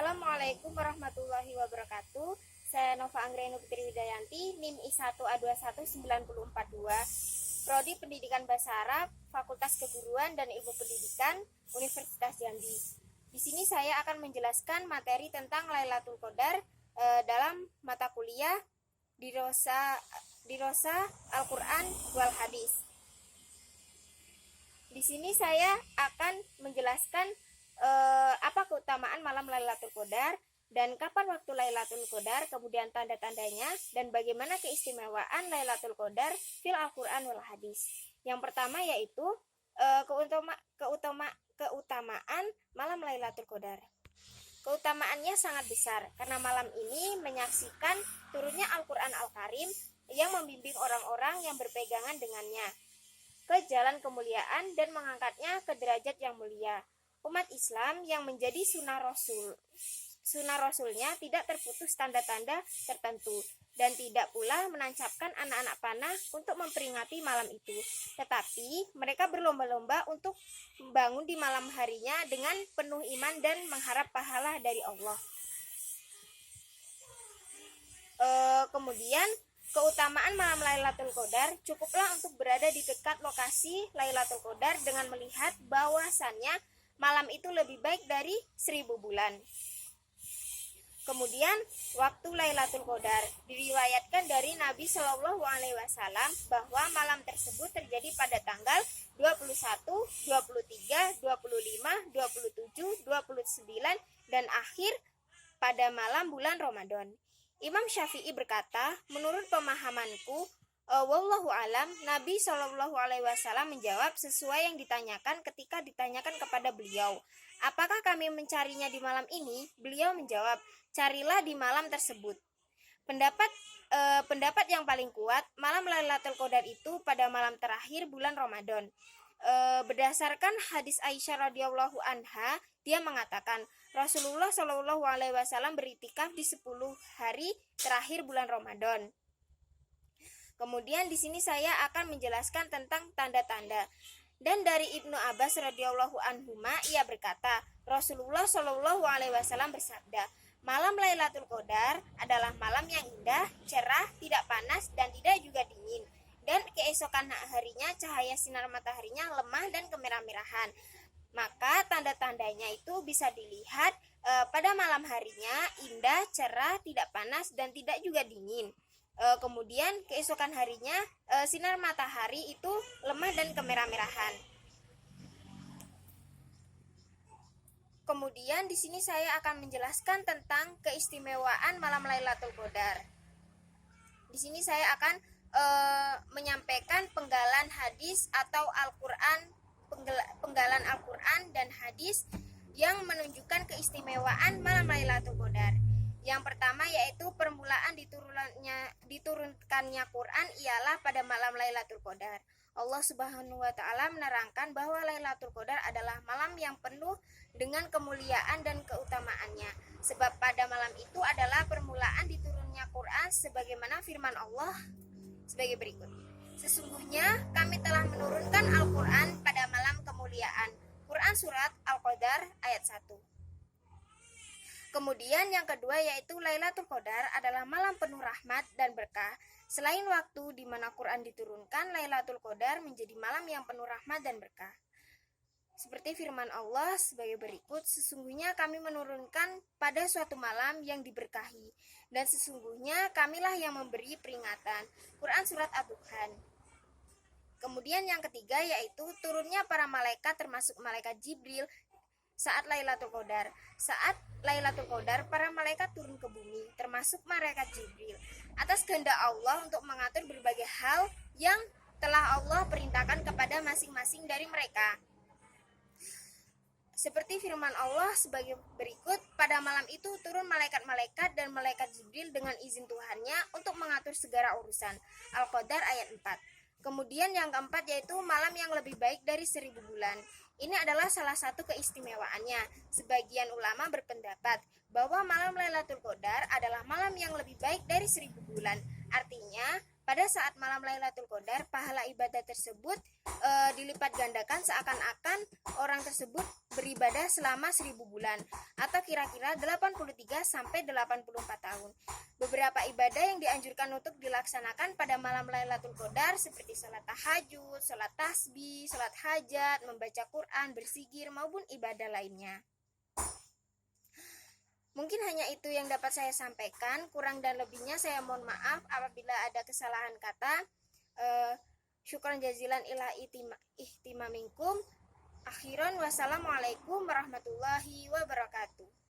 Assalamualaikum warahmatullahi wabarakatuh. Saya Nova Anggreni Putri Widayanti, NIM I1A21942, Prodi Pendidikan Bahasa Arab, Fakultas Keguruan dan Ilmu Pendidikan, Universitas Jambi. Di sini saya akan menjelaskan materi tentang Lailatul Qadar dalam mata kuliah Dirosa Al-Quran wal Hadis. Di sini saya akan menjelaskan apa keutamaan malam Lailatul Qadar dan kapan waktu Lailatul Qadar, kemudian tanda-tandanya dan bagaimana keistimewaan Lailatul Qadar fil Al-Quran wal Hadis. Yang pertama yaitu keutamaan malam Lailatul Qadar. Keutamaannya sangat besar karena malam ini menyaksikan turunnya Al-Quran Al-Karim yang membimbing orang-orang yang berpegangan dengannya ke jalan kemuliaan dan mengangkatnya ke derajat yang mulia. Umat Islam yang menjadi sunnah rasulnya tidak terputus tanda-tanda tertentu dan tidak pula menancapkan anak-anak panah untuk memperingati malam itu, tetapi mereka berlomba-lomba untuk membangun di malam harinya dengan penuh iman dan mengharap pahala dari Allah. Kemudian keutamaan malam Lailatul Qadar, cukuplah untuk berada di dekat lokasi Lailatul Qadar dengan melihat bahwasannya malam itu lebih baik dari 1000 bulan. Kemudian waktu Lailatul Qadar diriwayatkan dari Nabi Shallallahu Alaihi Wasallam bahwa malam tersebut terjadi pada tanggal 21, 23, 25, 27, 29 dan akhir pada malam bulan Ramadan. Imam Syafi'i berkata, menurut pemahamanku, wallahu alam, Nabi Shallallahu Alaihi Wasallam menjawab sesuai yang ditanyakan ketika ditanyakan kepada beliau, apakah kami mencarinya di malam ini? Beliau menjawab, carilah di malam tersebut. Pendapat yang paling kuat, malam Lailatul Qadar itu pada malam terakhir bulan Ramadan. Berdasarkan hadis Aisyah radhiyallahu anha, dia mengatakan Rasulullah Shallallahu Alaihi Wasallam beriktikaf di 10 hari terakhir bulan Ramadan. Kemudian di sini saya akan menjelaskan tentang tanda-tanda. Dan dari Ibnu Abbas radhiyallahu anhuma, ia berkata, Rasulullah Shallallahu Alaihi Wasallam bersabda, malam Lailatul Qadar adalah malam yang indah, cerah, tidak panas dan tidak juga dingin. Dan keesokan harinya cahaya sinar mataharinya lemah dan kemerah-merahan. Maka tanda-tandanya itu bisa dilihat pada malam harinya indah, cerah, tidak panas dan tidak juga dingin. Kemudian keesokan harinya sinar matahari itu lemah dan kemerah-merahan. Kemudian di sini saya akan menjelaskan tentang keistimewaan malam Lailatul Qadar. Di sini saya akan menyampaikan penggalan hadis atau penggalan Al-Quran dan hadis yang menunjukkan keistimewaan malam Lailatul Qadar. Yang pertama yaitu permulaan diturunkannya Quran ialah pada malam Lailatul Qadar. Allah Subhanahu wa taala menerangkan bahwa Lailatul Qadar adalah malam yang penuh dengan kemuliaan dan keutamaannya. Sebab pada malam itu adalah permulaan diturunnya Quran sebagaimana firman Allah sebagai berikut. Sesungguhnya kami telah menurunkan Al-Quran pada malam kemuliaan. Quran surat Al-Qadar ayat 1. Kemudian yang kedua yaitu Lailatul Qadar adalah malam penuh rahmat dan berkah. Selain waktu di mana Quran diturunkan, Lailatul Qadar menjadi malam yang penuh rahmat dan berkah. Seperti firman Allah sebagai berikut, sesungguhnya kami menurunkan pada suatu malam yang diberkahi, dan sesungguhnya kamilah yang memberi peringatan. Quran surat Ad-Dukhan. Kemudian yang ketiga yaitu turunnya para malaikat termasuk malaikat Jibril saat Lailatul Qadar. Saat Lailatul Qadar, para malaikat turun ke bumi, termasuk malaikat Jibril, atas kehendak Allah untuk mengatur berbagai hal yang telah Allah perintahkan kepada masing-masing dari mereka. Seperti firman Allah sebagai berikut, pada malam itu turun malaikat-malaikat dan malaikat Jibril dengan izin Tuhannya untuk mengatur segala urusan. Al-Qadar ayat 4. Kemudian yang keempat yaitu malam yang lebih baik dari 1000 bulan. Ini adalah salah satu keistimewaannya. Sebagian ulama berpendapat bahwa malam Lailatul Qadar adalah malam yang lebih baik dari 1000 bulan. Artinya, pada saat malam Lailatul Qadar, pahala ibadah tersebut dilipat gandakan seakan-akan orang tersebut beribadah selama 1000 bulan atau kira-kira 83 sampai 84 tahun. Beberapa ibadah yang dianjurkan untuk dilaksanakan pada malam Lailatul Qadar seperti salat tahajud, salat tasbih, salat hajat, membaca Quran, berzikir maupun ibadah lainnya. Mungkin hanya itu yang dapat saya sampaikan. Kurang dan lebihnya saya mohon maaf apabila ada kesalahan kata. Syukran jazilan ila ihtimamikum. Akhiran wassalamualaikum warahmatullahi wabarakatuh.